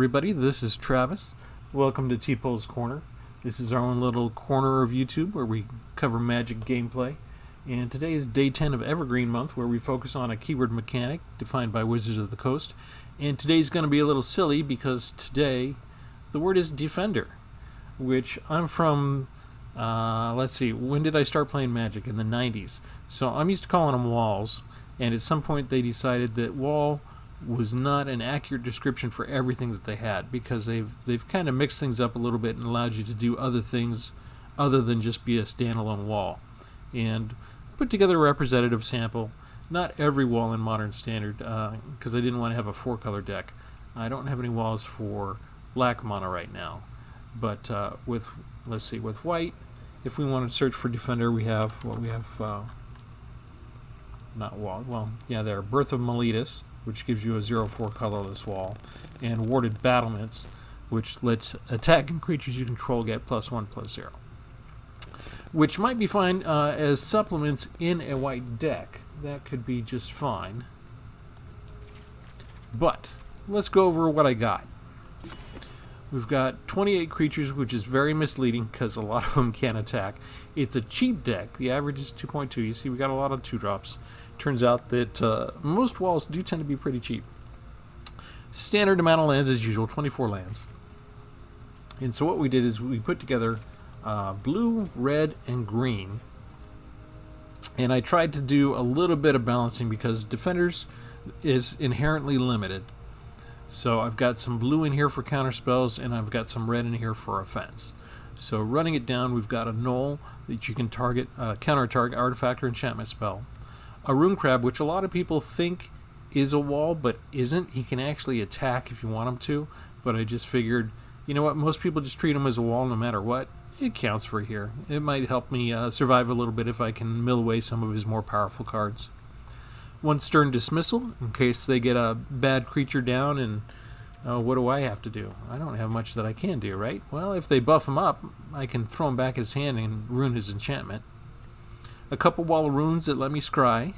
everybody, this is Travis. Welcome to T-Pole's Corner. This is our own little corner of YouTube where we cover Magic gameplay. And today is day 10 of Evergreen month, where we focus on a keyword mechanic defined by Wizards of the Coast. And today's going to be a little silly because today the word is Defender, which I'm from, let's see, when did I start playing Magic? In the 90s. So I'm used to calling them walls, and at some point they decided that wall was not an accurate description for everything that they had, because they've kind of mixed things up a little bit and allowed you to do other things other than just be a standalone wall, and put together a representative sample. Not every wall in Modern Standard, because I didn't want to have a 4-color deck. I don't have any walls for black mono right now, but with, let's see, with white, if we want to search for Defender, we have not wall, well, yeah, there, Birth of Meletus, which gives you a 0/4 colorless wall, and Warded Battlements, which lets attacking creatures you control get +1/+0, which might be fine as supplements in a white deck. That could be just fine. But let's go over what I got. We've got 28 creatures, which is very misleading because a lot of them can't attack. It's a cheap deck. The average is 2.2. You see, we got a lot of 2-drops. Turns out that most walls do tend to be pretty cheap. Standard amount of lands as usual, 24 lands. And so what we did is we put together blue, red, and green. And I tried to do a little bit of balancing because Defenders is inherently limited. So I've got some blue in here for counter spells, and I've got some red in here for offense. So running it down, we've got a Annul that you can target, counter target artifact or enchantment spell. A Rune Crab, which a lot of people think is a wall, but isn't. He can actually attack if you want him to, but I just figured, you know what, most people just treat him as a wall no matter what. It counts for here. It might help me survive a little bit if I can mill away some of his more powerful cards. One Stern Dismissal, in case they get a bad creature down, and what do I have to do? I don't have much that I can do, right? Well, if they buff him up, I can throw him back his hand and ruin his enchantment. A couple Wall of Runes that let me scry.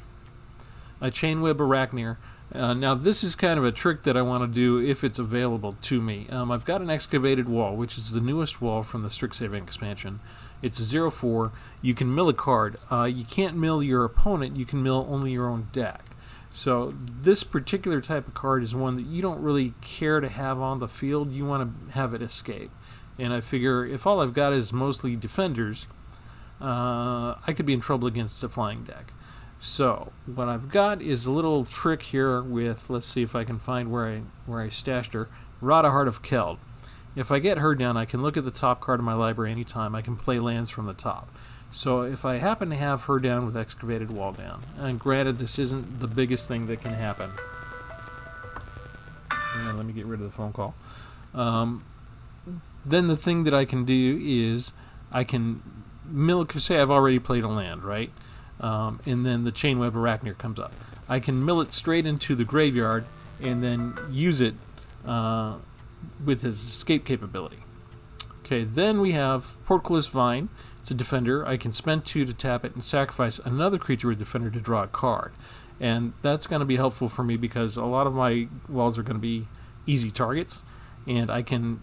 A Chainweb Aracnir. Now this is kind of a trick that I want to do if it's available to me. I've got an Excavated Wall, which is the newest wall from the Strixhaven expansion. It's a 0/4. You can mill a card. You can't mill your opponent. You can mill only your own deck. So this particular type of card is one that you don't really care to have on the field. You want to have it escape. And I figure if all I've got is mostly Defenders, I could be in trouble against a flying deck. So what I've got is a little trick here with, let's see if I can find where I stashed her, Radha, Heart of Keld. If I get her down, I can look at the top card of my library anytime. I can play lands from the top. So if I happen to have her down with Excavated Wall down, and granted this isn't the biggest thing that can happen. Let me get rid of the phone call. Then the thing that I can do is I can mill, say I've already played a land, right? And then the Chainweb Aracnir comes up. I can mill it straight into the graveyard and then use it with his escape capability. Okay, then we have Portcullis Vine. It's a Defender. I can spend 2 to tap it and sacrifice another creature with Defender to draw a card. And that's going to be helpful for me because a lot of my walls are going to be easy targets, and I can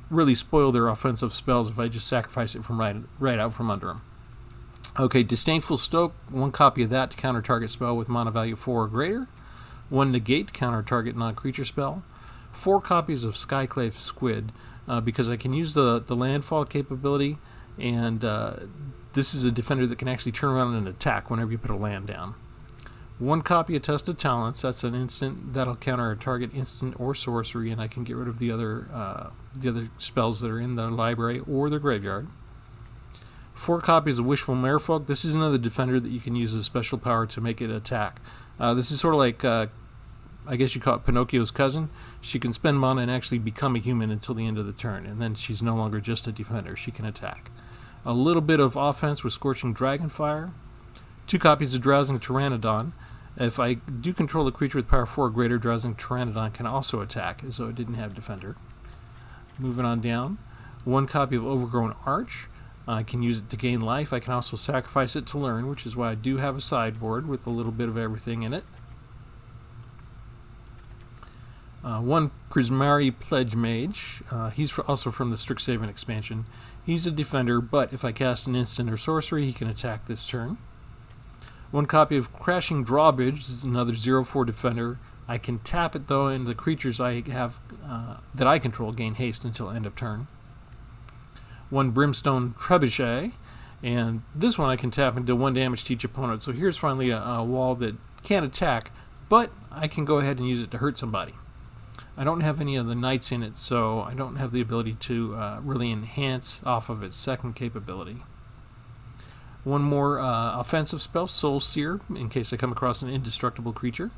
really spoil their offensive spells if I just sacrifice it from right out from under them. Okay, Disdainful Stroke, 1 copy of that to counter target spell with mana value 4 or greater. 1 Negate, counter target non-creature spell. 4 copies of Skyclave Squid, because I can use the landfall capability, and this is a Defender that can actually turn around and attack whenever you put a land down. 1 copy of Tested Talents, that's an instant that'll counter a target instant or sorcery, and I can get rid of the other spells that are in the library or the graveyard. 4 copies of Wishful Merfolk. This is another Defender that you can use as a special power to make it attack. This is sort of like, I guess you call it Pinocchio's cousin. She can spend mana and actually become a human until the end of the turn, and then she's no longer just a Defender. She can attack. A little bit of offense with Scorching Dragonfire. 2 copies of Drowsing Tyrannodon. If I do control a creature with power 4 or greater, Drowsing Tyrannodon can also attack, as though it didn't have Defender. Moving on down. 1 copy of Overgrown Arch. I can use it to gain life. I can also sacrifice it to learn, which is why I do have a sideboard with a little bit of everything in it. One Prismari Pledgemage. He's also from the Strixhaven expansion. He's a defender, but if I cast an instant or sorcery, he can attack this turn. One copy of Crashing Drawbridge. This is another 0/4 defender. I can tap it, though, and the creatures I have that I control gain haste until end of turn. One Brimstone Trebuchet, and this one I can tap into 1 damage to each opponent. So here's finally a wall that can't attack, but I can go ahead and use it to hurt somebody. I don't have any of the knights in it, so I don't have the ability to really enhance off of its second capability. One more offensive spell, Soul Sear, in case I come across an indestructible creature.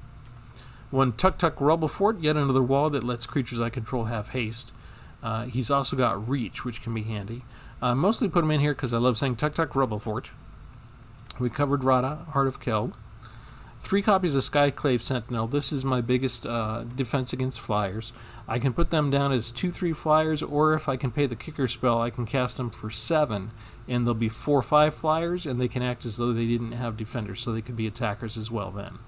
One Tuktuk Rubblefort, yet another wall that lets creatures I control have haste. He's also got reach, which can be handy. I mostly put him in here because I love saying Tuktuk Rubblefort. We covered Radha, Heart of Keld. 3 copies of Skyclave Sentinel. This is my biggest defense against flyers. I can put them down as 2/3 flyers, or if I can pay the kicker spell, I can cast them for 7, and they'll be 4/5 flyers, and they can act as though they didn't have defenders, so they could be attackers as well then.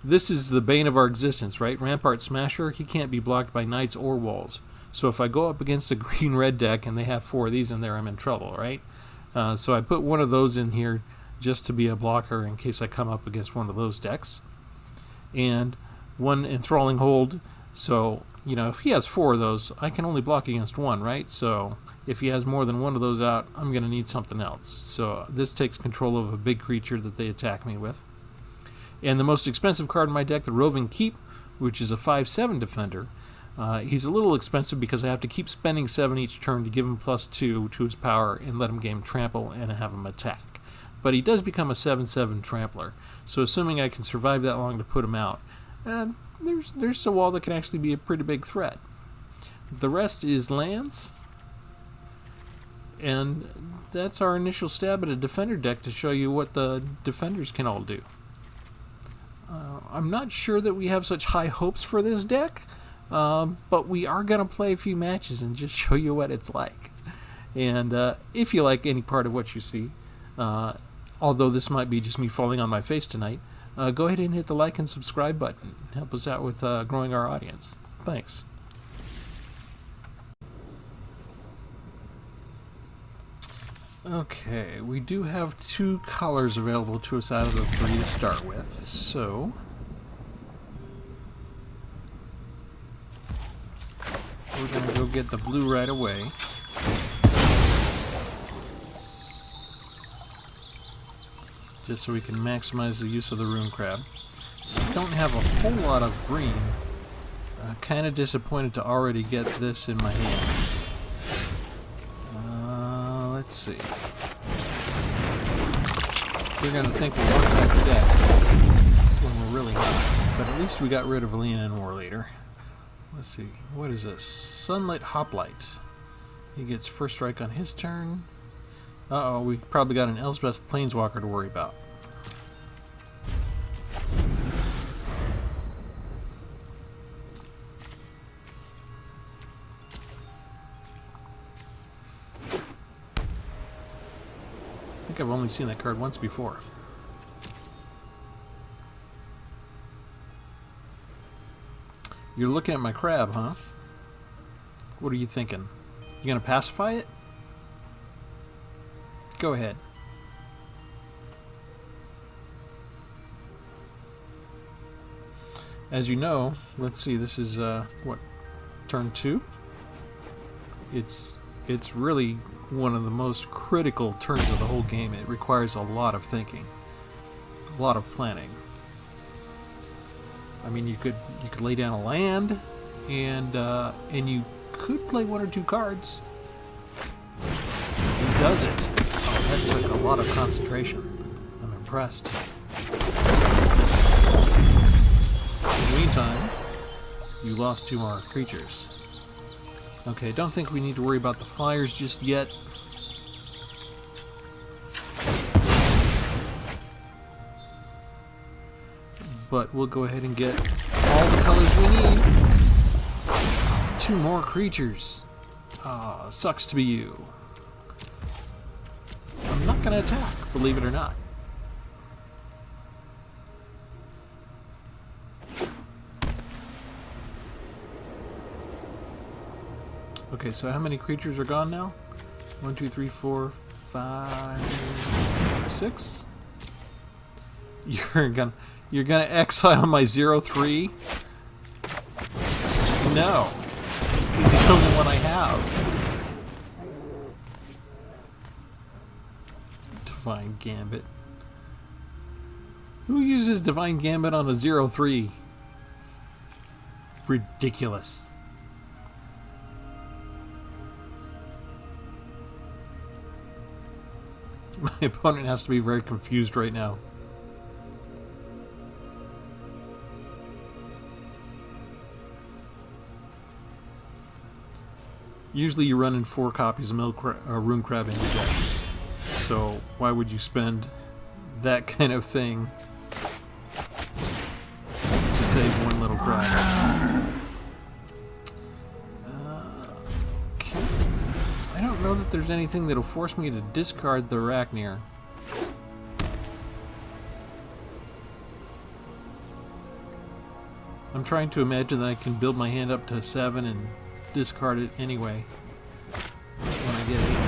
This is the bane of our existence, right? Rampart Smasher, he can't be blocked by knights or walls. So if I go up against a green-red deck and they have 4 of these in there, I'm in trouble, right? So I put one of those in here just to be a blocker in case I come up against one of those decks. And one Enthralling Hold. So, you know, if he has 4 of those, I can only block against 1, right? So if he has more than 1 of those out, I'm going to need something else. So this takes control of a big creature that they attack me with. And the most expensive card in my deck, the Roving Keep, which is a 5/7 defender. He's a little expensive because I have to keep spending 7 each turn to give him +2 to his power and let him gain trample and have him attack. But he does become a 7/7 trampler, so assuming I can survive that long to put him out, there's a wall that can actually be a pretty big threat. The rest is lands, and that's our initial stab at a defender deck to show you what the defenders can all do. I'm not sure that we have such high hopes for this deck, but we are going to play a few matches and just show you what it's like. And if you like any part of what you see, although this might be just me falling on my face tonight, go ahead and hit the like and subscribe button. Help us out with growing our audience. Thanks. Okay, we do have 2 colors available to us out of the 3 to start with, so we're going to go get the blue right away. Just so we can maximize the use of the Rune Crab. I don't have a whole lot of green. Kind of disappointed to already get this in my hand. Let's see. We're going to think we're one type of deck when we're really not. But at least we got rid of Alina and War Leader. Let's see. What is this? Sunlit Hoplite. He gets first strike on his turn. Uh-oh, we probably got an Elspeth Planeswalker to worry about. I think I've only seen that card once before. You're looking at my crab, huh? What are you thinking? You gonna pacify it? Go ahead. As you know, let's see, this is what, turn 2? It's really one of the most critical turns of the whole game. It requires a lot of thinking, a lot of planning. I mean, you could lay down a land, and you could play 1 or 2 cards. He does it. That took a lot of concentration. I'm impressed. In the meantime, you lost 2 more creatures. Okay, don't think we need to worry about the flyers just yet. But we'll go ahead and get all the colors we need. 2 more creatures. Ah, sucks to be you. I'm not going to attack, believe it or not. Okay, so how many creatures are gone now? 1, 2, 3, 4, 5, 6. You're gonna exile my 0/3? No. He's the only one I have. Divine Gambit. Who uses Divine Gambit on a 0/3? Ridiculous. My opponent has to be very confused right now. Usually you run in 4 copies of Rune Crab in your deck. So why would you spend that kind of thing to save one little crab? Okay. I don't know that there's anything that'll force me to discard the Aracnir. I'm trying to imagine that I can build my hand up to 7 and discard it anyway when I get it.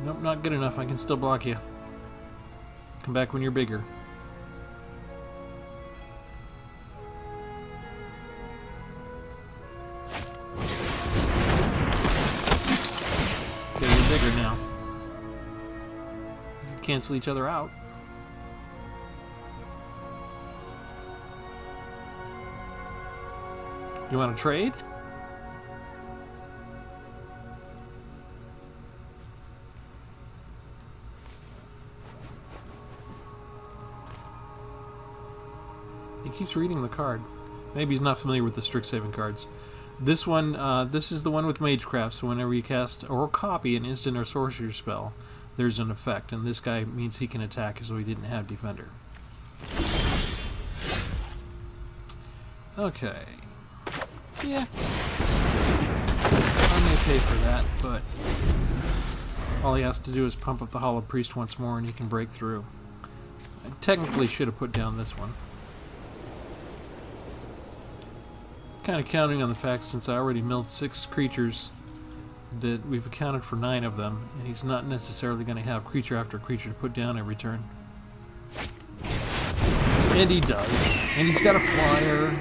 Nope, not good enough. I can still block you. Come back when you're bigger. Okay, you're bigger now. You can cancel each other out. You want to trade? He keeps reading the card. Maybe he's not familiar with the strict saving cards. This one, this is the one with Magecraft, so whenever you cast or copy an instant or sorcery spell, there's an effect, and this guy means he can attack as though he didn't have Defender. Okay. Yeah. I may pay for that, but all he has to do is pump up the Hollow Priest once more and he can break through. I technically should have put down this one. Kind of counting on the fact, since I already milled 6 creatures, that we've accounted for 9 of them, and he's not necessarily going to have creature after creature to put down every turn. And he does. And he's got a flyer.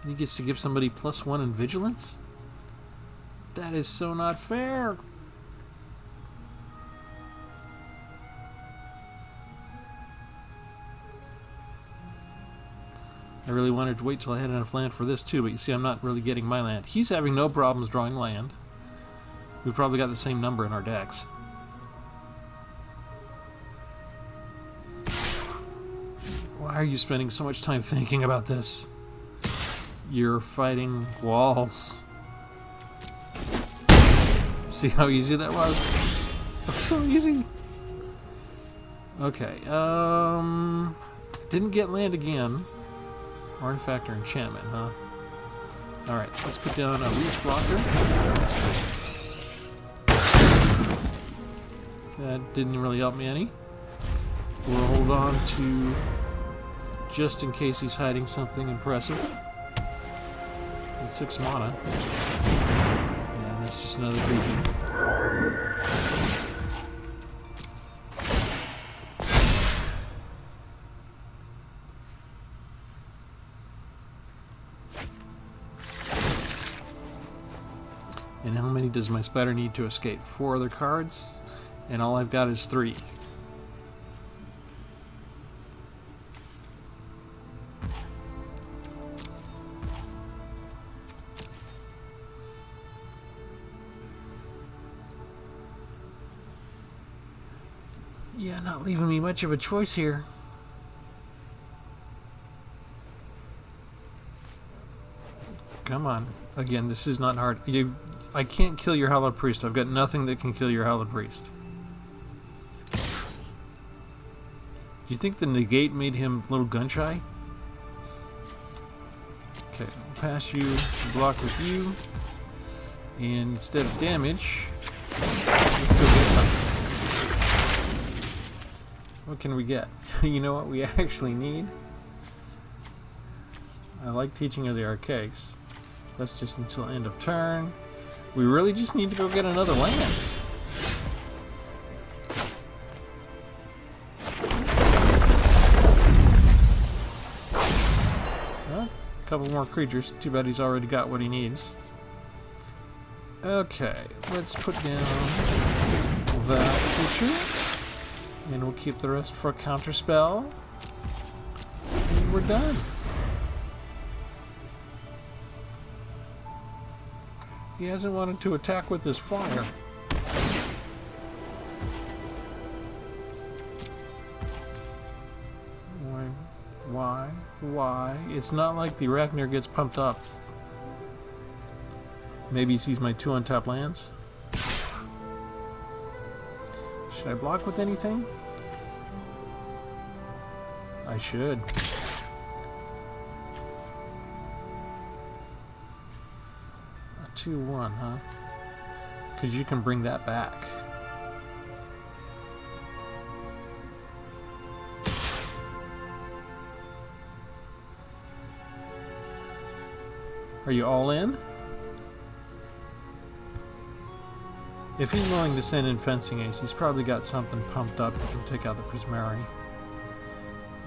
And he gets to give somebody +1 in vigilance? That is so not fair. I really wanted to wait till I had enough land for this too, but you see I'm not really getting my land. He's having no problems drawing land. We've probably got the same number in our decks. Why are you spending so much time thinking about this? You're fighting walls. See how easy that was? That was so easy. Okay, didn't get land again. Artifact or enchantment, huh? Alright, let's put down a reach blocker. That didn't really help me any. We'll hold on to just in case he's hiding something impressive. With 6 mana. Yeah, that's just another region. And how many does my spider need to escape? 4 other cards, and all I've got is 3. Yeah, not leaving me much of a choice here. Come on. Again, this is not hard. I can't kill your Hallowed Priest. I've got nothing that can kill your Hallowed Priest. Do you think the Negate made him a little gun-shy? Okay, I'll pass you, block with you, and instead of damage, let's go get something. What can we get? You know what we actually need? I like Teaching of the Archaics. That's just until end of turn. We really just need to go get another land. Well, a couple more creatures. Too bad he's already got what he needs. Okay, let's put down that creature. And we'll keep the rest for a counterspell. And we're done. He hasn't wanted to attack with his flyer. Why? It's not like the Aracnir gets pumped up. Maybe he sees my 2 untapped lands. Should I block with anything? I should. A 2/1, huh? Because you can bring that back. Are you all in? If he's willing to send in Fencing Ace, he's probably got something pumped up that can take out the Prismari.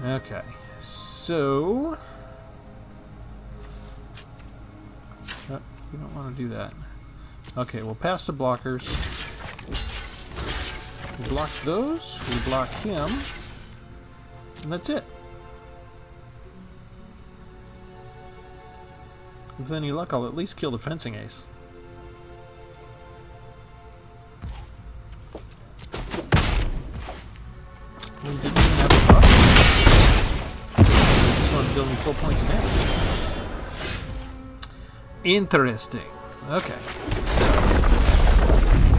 Okay, so... we don't want to do that. Okay, we'll pass the blockers. We block those, we block him, and that's it. With any luck, I'll at least kill the Fencing Ace. We didn't even have a buff. This one's dealing 4 points of damage. Interesting. Okay. So,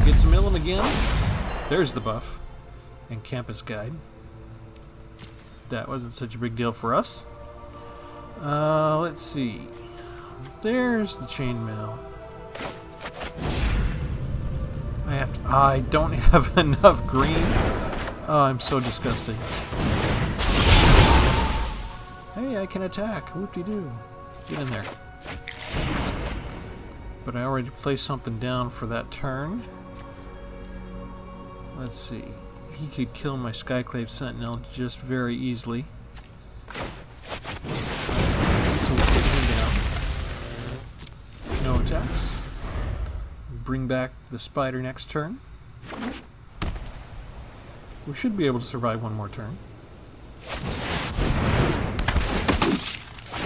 get to mill him again. There's the buff. And Campus Guide. That wasn't such a big deal for us. Let's see. There's the chainmail. I don't have enough green. Oh, I'm so disgusting. Hey, I can attack. Whoop-de-doo. Get in there. But I already placed something down for that turn. Let's see. He could kill my Skyclave Sentinel just very easily. So we'll put him down. No attacks. Bring back the spider next turn. We should be able to survive one more turn.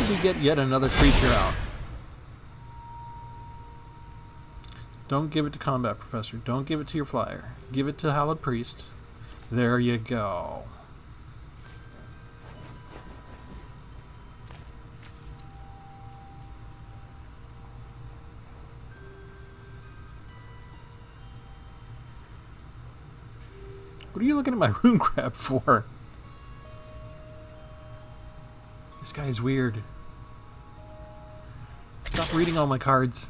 We get yet another creature out. Don't give it to Combat Professor. Don't give it to your flyer. Give it to Hallowed Priest. There you go. What are you looking at my rune grab for? This guy is weird. Stop reading all my cards.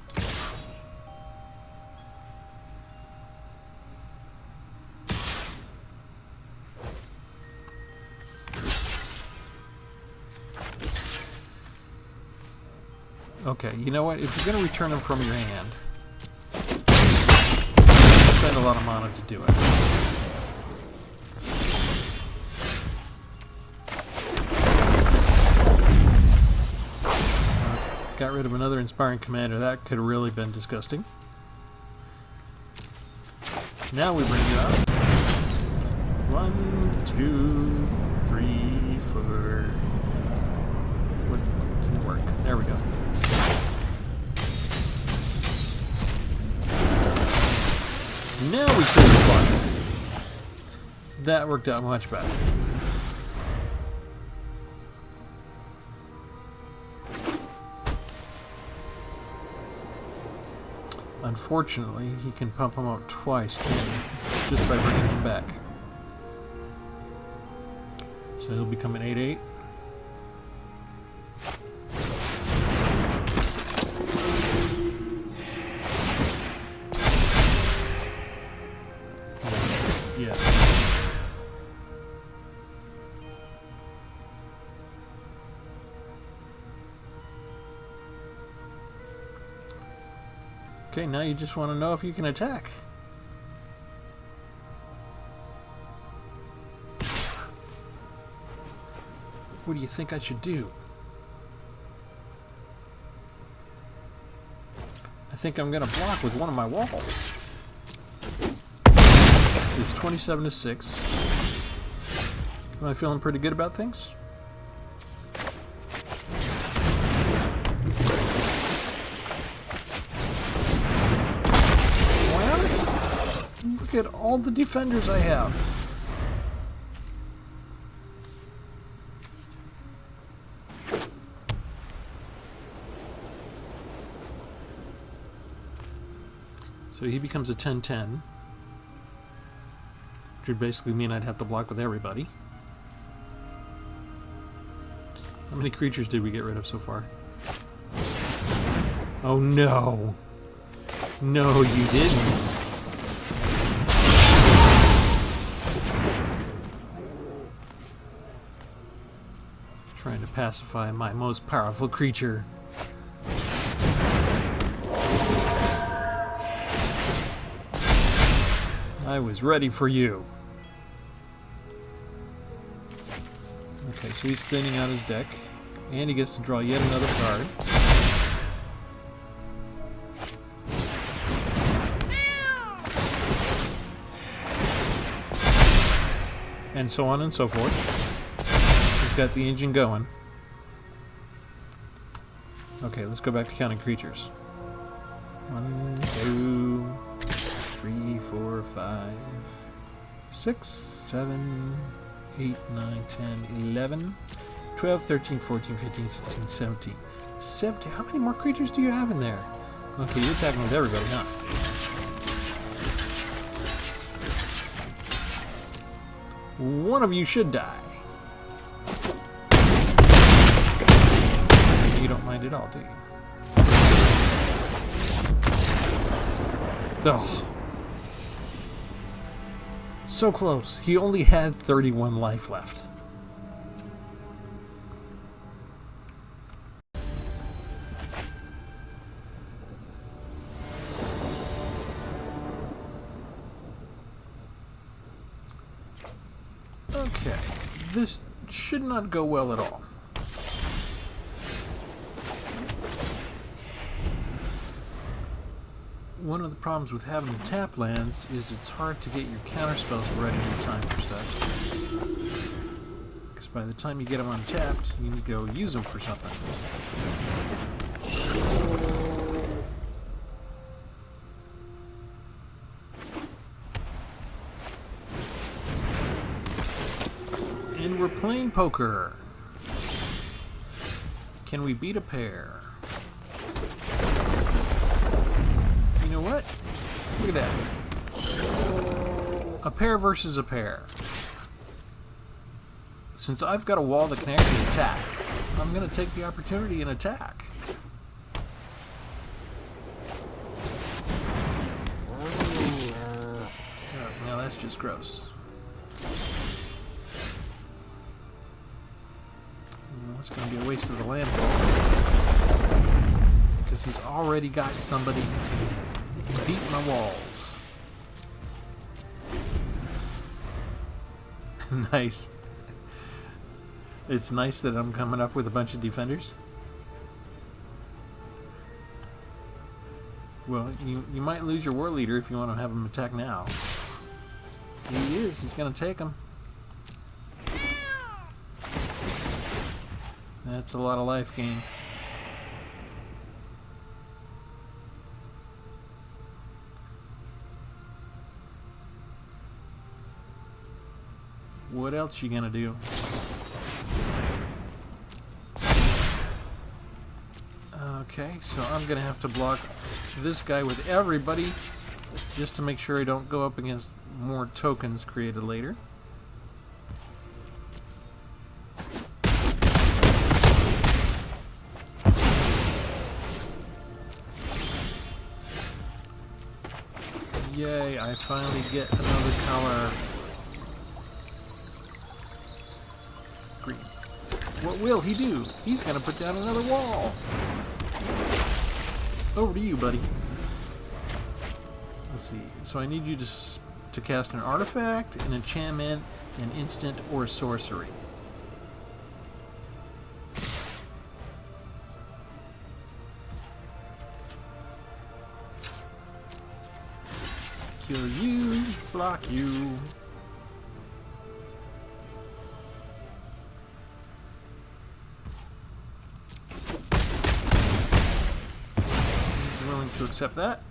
Okay, you know what? If you're going to return them from your hand, spend a lot of mana to do it. Got rid of another Inspiring Commander. That could have really been disgusting. Now we bring you up. 1, 2, 3, 4. What didn't work? There we go. Now we kill the flyer. That worked out much better. Unfortunately, he can pump him out twice, can he? Just by bringing him back. So he'll become an 8/8. Yeah. Okay, now you just want to know if you can attack. What do you think I should do? I think I'm going to block with one of my walls. So it's 27 to 6. Am I feeling pretty good about things? Well, look at all the defenders I have. So he becomes a 10-10, which would basically mean I'd have to block with everybody. How many creatures did we get rid of so far? Oh no! No, you didn't! Trying to pacify my most powerful creature. I was ready for you. Okay, so he's thinning out his deck, and he gets to draw yet another card. And so on and so forth. He's got the engine going. Okay, let's go back to counting creatures. 1, 2, 3, 4, 5, 6, 7, 8, 9, 10, 11, 12, 13, 14, 15, 16, 17. 17. How many more creatures do you have in there? Okay, you're attacking with everybody, huh? One of you should die. You don't mind at all, do you? Oh. So close. He only had 31 life left. Okay, this should not go well at all. One of the problems with having to tap lands is it's hard to get your counterspells ready in time for stuff. Because by the time you get them untapped, you need to go use them for something. And we're playing poker. Can we beat a pair? You know what? Look at that. A pair versus a pair. Since I've got a wall that can actually attack, I'm going to take the opportunity and attack. Oh, now that's just gross. It's going to be a waste of the landfall. Because he's already got somebody beat my walls. Nice. It's nice that I'm coming up with a bunch of defenders. Well, you might lose your war leader if you want to have him attack now. He is. He's going to take him. That's a lot of life gain. What else you gonna do? Okay, so I'm gonna have to block this guy with everybody just to make sure I don't go up against more tokens created later. Yay, I finally get another color. Green. What will he do? He's gonna put down another wall. Over to you, buddy. Let's see. So I need you to cast an artifact, an enchantment, an instant, or a sorcery. Kill you, block you. He's willing to accept that.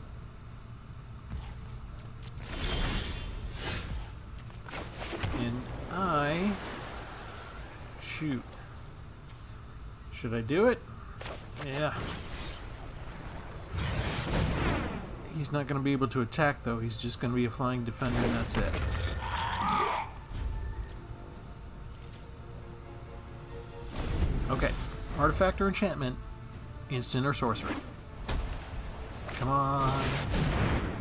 And I shoot. Should I do it? Yeah. He's not going to be able to attack, though. He's just going to be a flying defender, and that's it. Okay. Artifact or enchantment, instant or sorcery. Come on.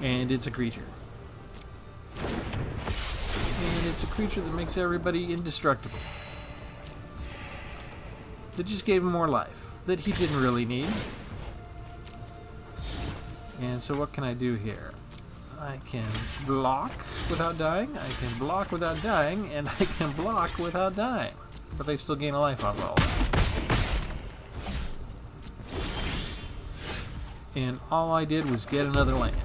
And it's a creature. And it's a creature that makes everybody indestructible. That just gave him more life. That he didn't really need. And so what can I do here? I can block without dying, I can block without dying, and I can block without dying. But they still gain a life off all that. And all I did was get another land.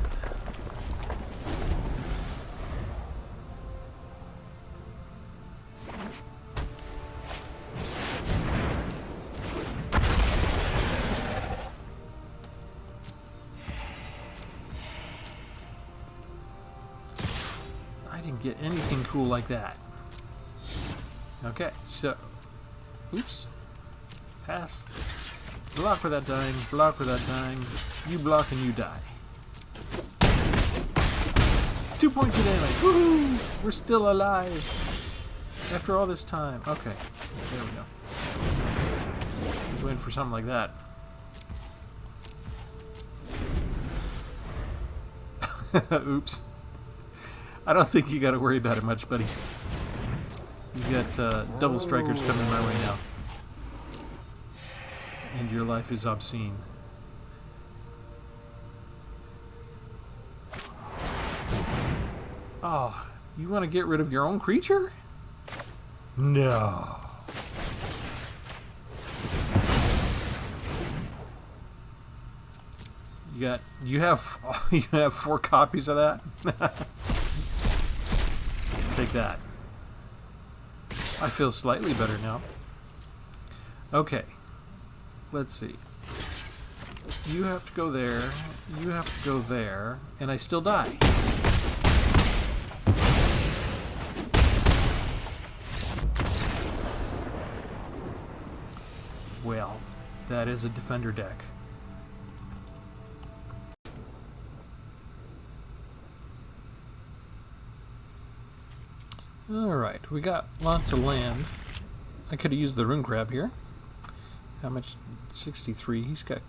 Get anything cool like that. Okay, so oops. Pass. Block without dying, block without dying. You block and you die. 2 points of damage. Woohoo! We're still alive. After all this time. Okay. There we go. He's waiting for something like that. Oops. I don't think you got to worry about it much, buddy. You got double strikers coming my way now. And your life is obscene. Oh, you want to get rid of your own creature? No. You have 4 copies of that? Take that. I feel slightly better now. Okay. Let's see. You have to go there. You have to go there. And I still die. Well, that is a defender deck. Alright, we got lots of land. I could have used the Rune Crab here. How much? 63. He's got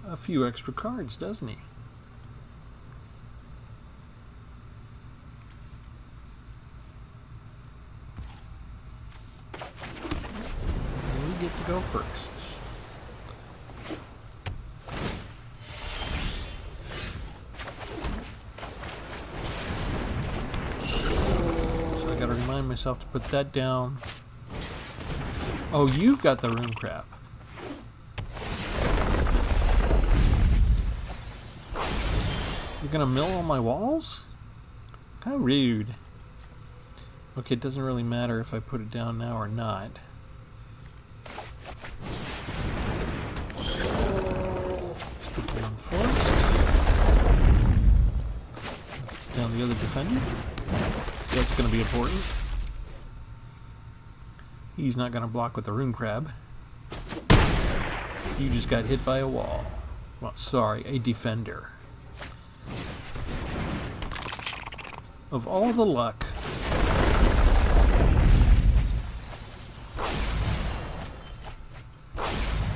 a few extra cards, doesn't he? And we get to go first. Remind myself to put that down. Oh, you've got the Rune Crab. You're gonna mill all my walls? How rude. Okay, it doesn't really matter if I put it down now or not. Put it down first. Down the other defender. That's going to be important. He's not going to block with the Rune Crab. You just got hit by a wall. Well, sorry, a defender. Of all the luck.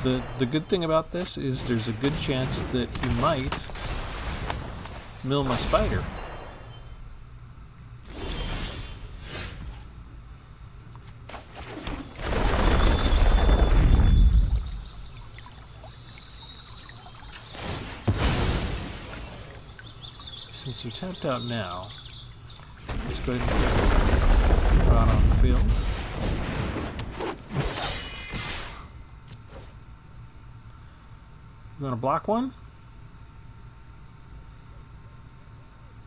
The good thing about this is there's a good chance that he might mill my spider. so tapped out now. Let's go ahead and get Radha on the field. You want to block one?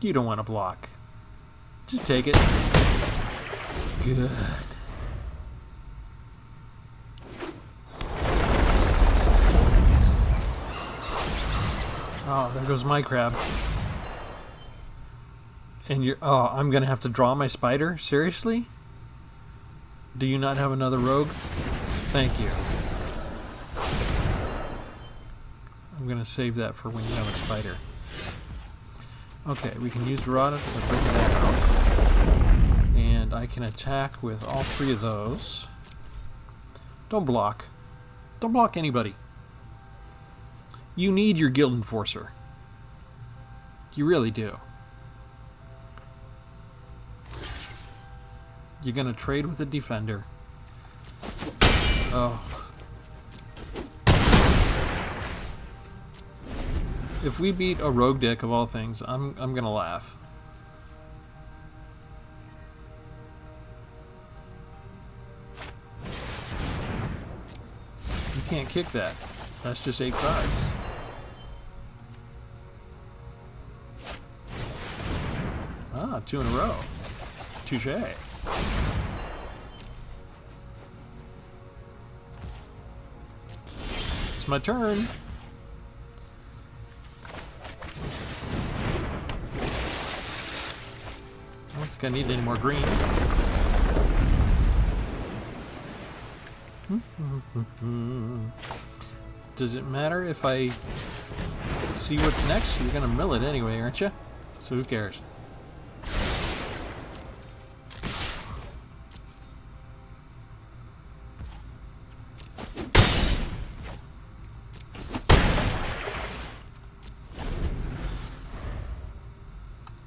You don't want to block. Just take it. Good. Oh, there goes my crab. And you're... Oh, I'm going to have to draw my spider? Seriously? Do you not have another rogue? Thank you. I'm going to save that for when you have a spider. Okay, we can use Radha to bring that out. And I can attack with all three of those. Don't block. Don't block anybody. You need your Guild Enforcer. You really do. You're going to trade with a defender. Oh. If we beat a rogue deck of all things, I'm going to laugh. You can't kick that. That's just 8 cards. Ah, 2 in a row. Touché. It's my turn. I don't think I need any more green. Does it matter if I see what's next? You're gonna mill it anyway, aren't you? So who cares?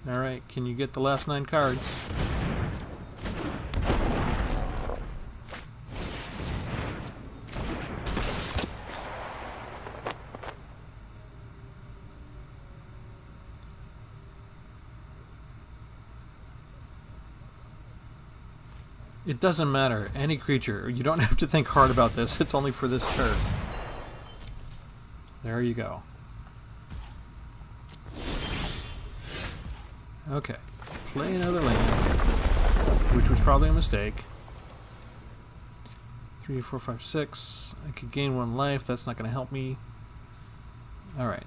Alright, can you get the last 9 cards? It doesn't matter. Any creature. You don't have to think hard about this. It's only for this turn. There you go. Okay. Play another land. Which was probably a mistake. 3, 4, 5, 6. I could gain 1 life. That's not going to help me. Alright.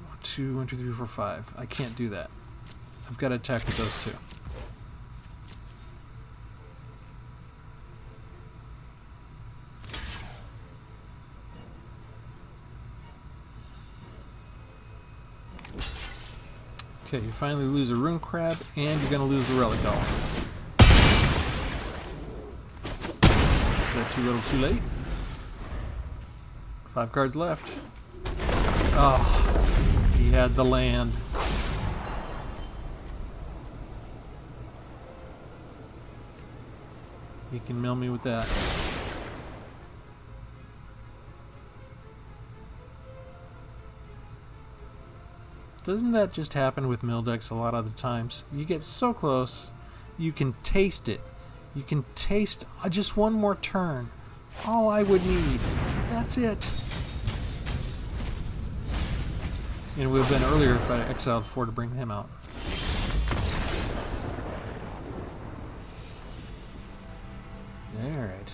1, 2, 1, 2, 3, 4, 5. I can't do that. I've got to attack with those 2. Okay, you finally lose a Rune Crab, and you're going to lose the Relic Doll. Is that too little too late? 5 cards left. Oh, he had the land. He can mill me with that. Doesn't that just happen with mill decks a lot of the times? You get so close, you can taste it. You can taste just one more turn. All I would need. That's it. And it would have been earlier if I exiled 4 to bring him out. Alright.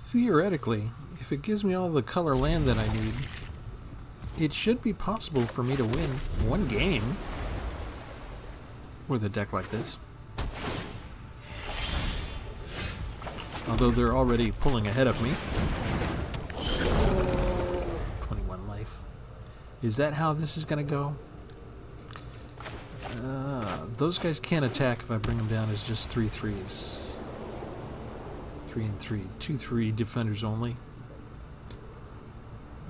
Theoretically, if it gives me all the color land that I need, it should be possible for me to win 1 game with a deck like this. Although they're already pulling ahead of me. 21 life. Is that how this is going to go? Those guys can't attack if I bring them down as just 3/3s. 3 and 3. 2/3 defenders only.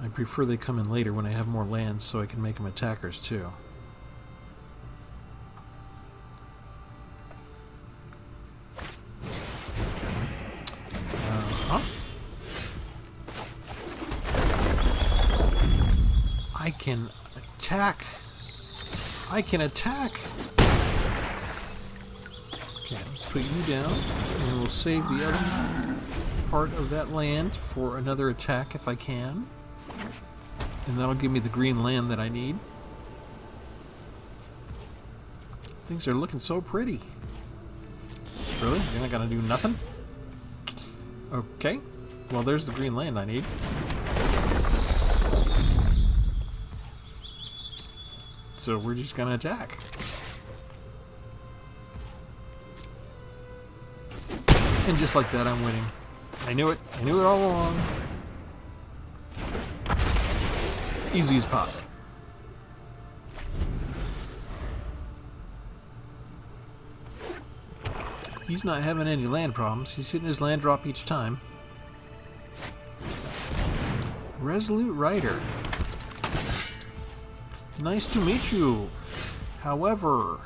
I prefer they come in later when I have more lands so I can make them attackers too. I can attack. I can attack. Okay, let's put you down, and we'll save the other part of that land for another attack if I can. And that'll give me the green land that I need. Things are looking so pretty. Really? You're not gonna do nothing? Okay. Well, there's the green land I need. So we're just gonna attack. And just like that, I'm winning. I knew it. I knew it all along. Easy as pie. He's not having any land problems. He's hitting his land drop each time. Resolute Rider. Nice to meet you. However,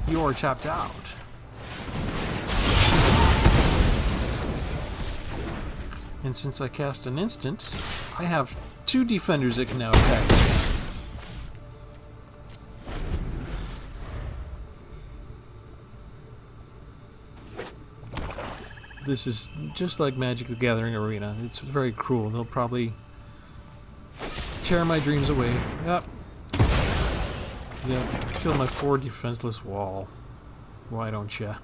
you're tapped out. And since I cast an instant, I have 2 defenders that can now attack. This is just like Magic the Gathering Arena. It's very cruel. They'll probably tear my dreams away. Yep. Yep. Kill my 4 defenseless wall. Why don't ya?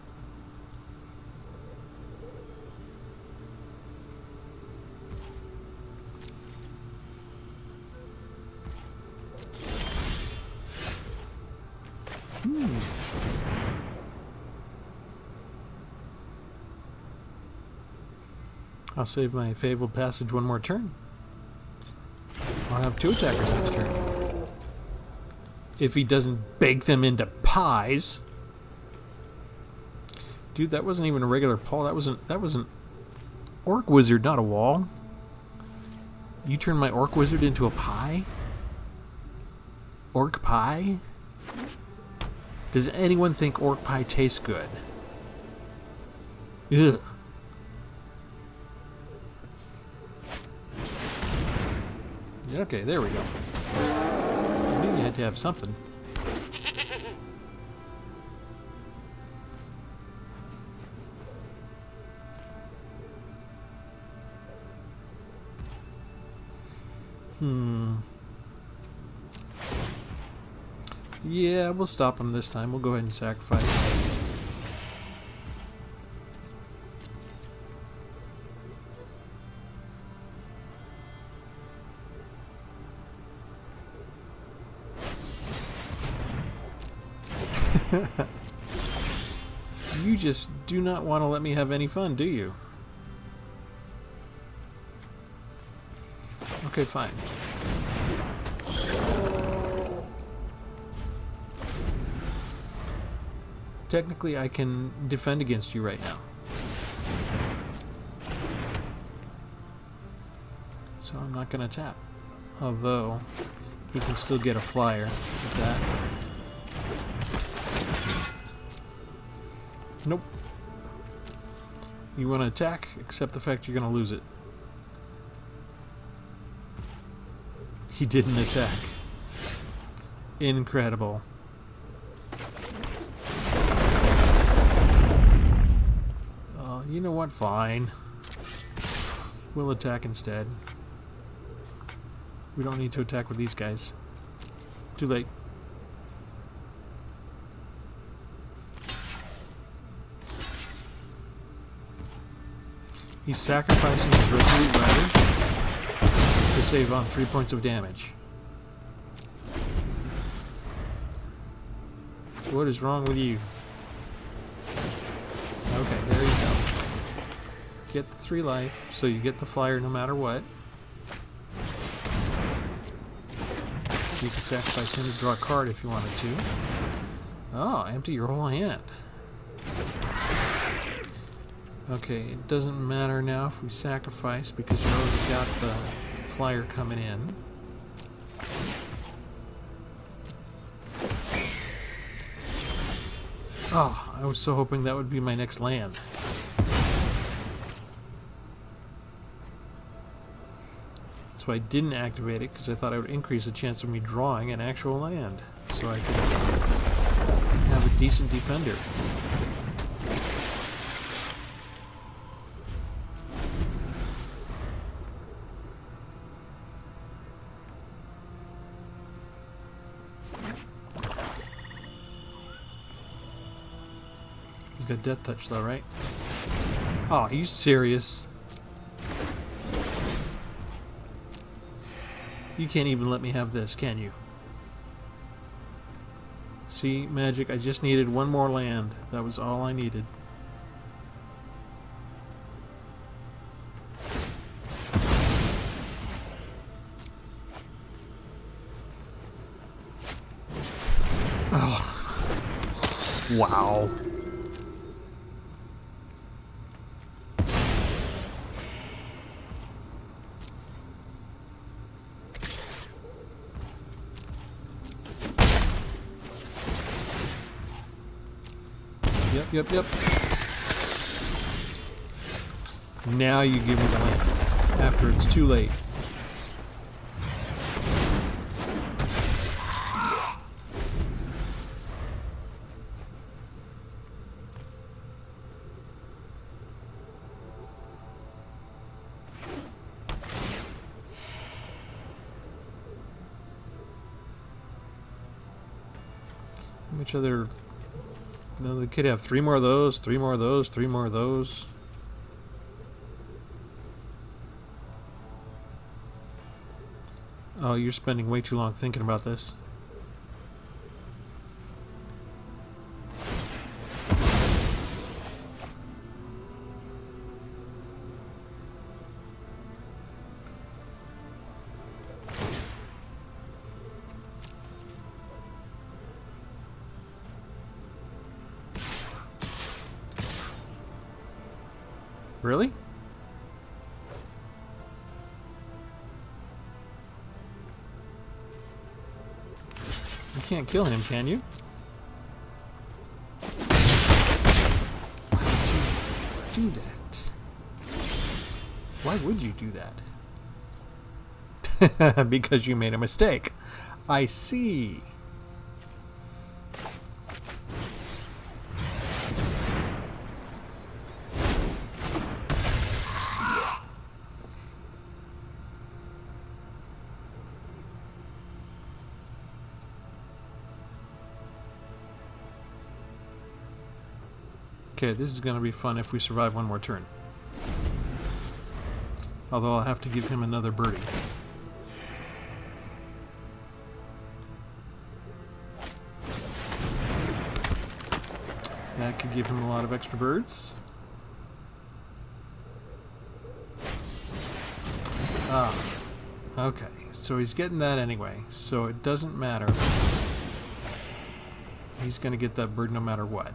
I'll save my Fabled Passage one more turn. I'll have 2 attackers next turn. If he doesn't bake them into pies. Dude, that wasn't even a regular paw. That was an Orc Wizard, not a wall. You turned my Orc Wizard into a pie? Orc pie? Does anyone think Orc pie tastes good? Ugh. Okay, there we go. I knew you had to have something. Yeah, we'll stop him this time. We'll go ahead and sacrifice. You just do not want to let me have any fun, do you? Okay, fine. Technically, I can defend against you right now. So I'm not going to tap. Although, he can still get a flyer with that. Nope. You want to attack, accept the fact you're going to lose it. He didn't attack. Incredible. You know what? Fine. We'll attack instead. We don't need to attack with these guys. Too late. He's sacrificing his Resolute Rider to save on 3 points of damage. What is wrong with you? Okay, there you go. Get the 3 life, so you get the flyer no matter what. you could sacrifice him to draw a card if you wanted to. Oh, empty your whole hand. Okay, it doesn't matter now if we sacrifice because you already got the flyer coming in. Oh, I was so hoping that would be my next land. So I didn't activate it because I thought I would increase the chance of me drawing an actual land so I could have a decent defender. He's got Death Touch though, right? Oh, are you serious? You can't even let me have this, can you? See, Magic, I just needed one more land. That was all I needed. Oh. Wow. Yep. Now you give me the land. After it's too late. Which other... No, the kid have 3 more of those, 3 more of those, 3 more of those. Oh, you're spending way too long thinking about this. Really? You can't kill him, can you? Why would you do that? Why would you do that? Because you made a mistake. I see. Okay, this is going to be fun if we survive one more turn. Although I'll have to give him another birdie. That could give him a lot of extra birds. Ah, okay. So he's getting that anyway, so it doesn't matter. He's going to get that bird no matter what.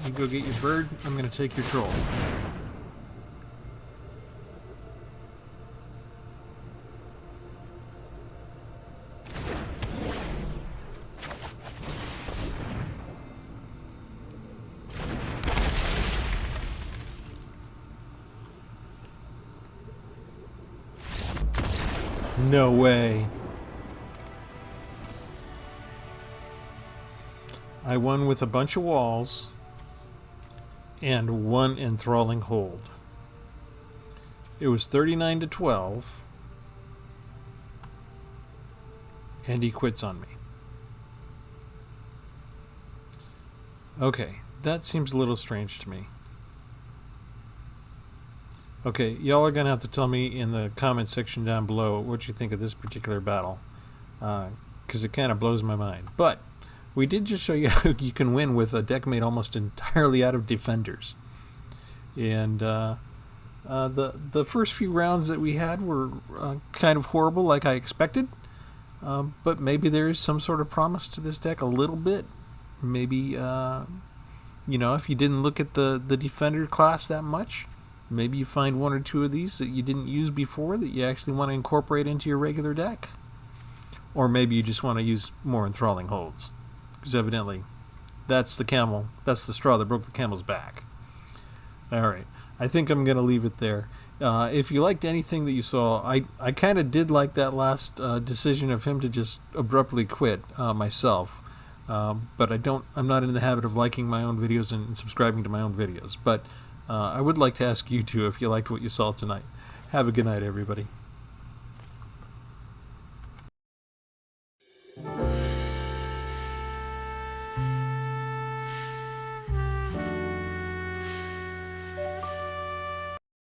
You go get your bird, I'm going to take your troll. No way. I won with a bunch of walls and 1 Enthralling Hold. It was 39-12, and he quits on me. Okay, that seems a little strange to me. Okay, y'all are going to have to tell me in the comment section down below what you think of this particular battle, because it kind of blows my mind. But we did just show you how you can win with a deck made almost entirely out of defenders. And the first few rounds that we had were kind of horrible, like I expected. But maybe there is some sort of promise to this deck a little bit. Maybe, you know, if you didn't look at the defender class that much, maybe you find one or two of these that you didn't use before that you actually want to incorporate into your regular deck. Or maybe you just want to use more Enthralling Holds. Because evidently, that's the straw that broke the camel's back. Alright, I think I'm going to leave it there. If you liked anything that you saw, I kind of did like that last decision of him to just abruptly quit myself. But I'm not in the habit of liking my own videos and subscribing to my own videos. But I would like to ask you too if you liked what you saw tonight. Have a good night, everybody.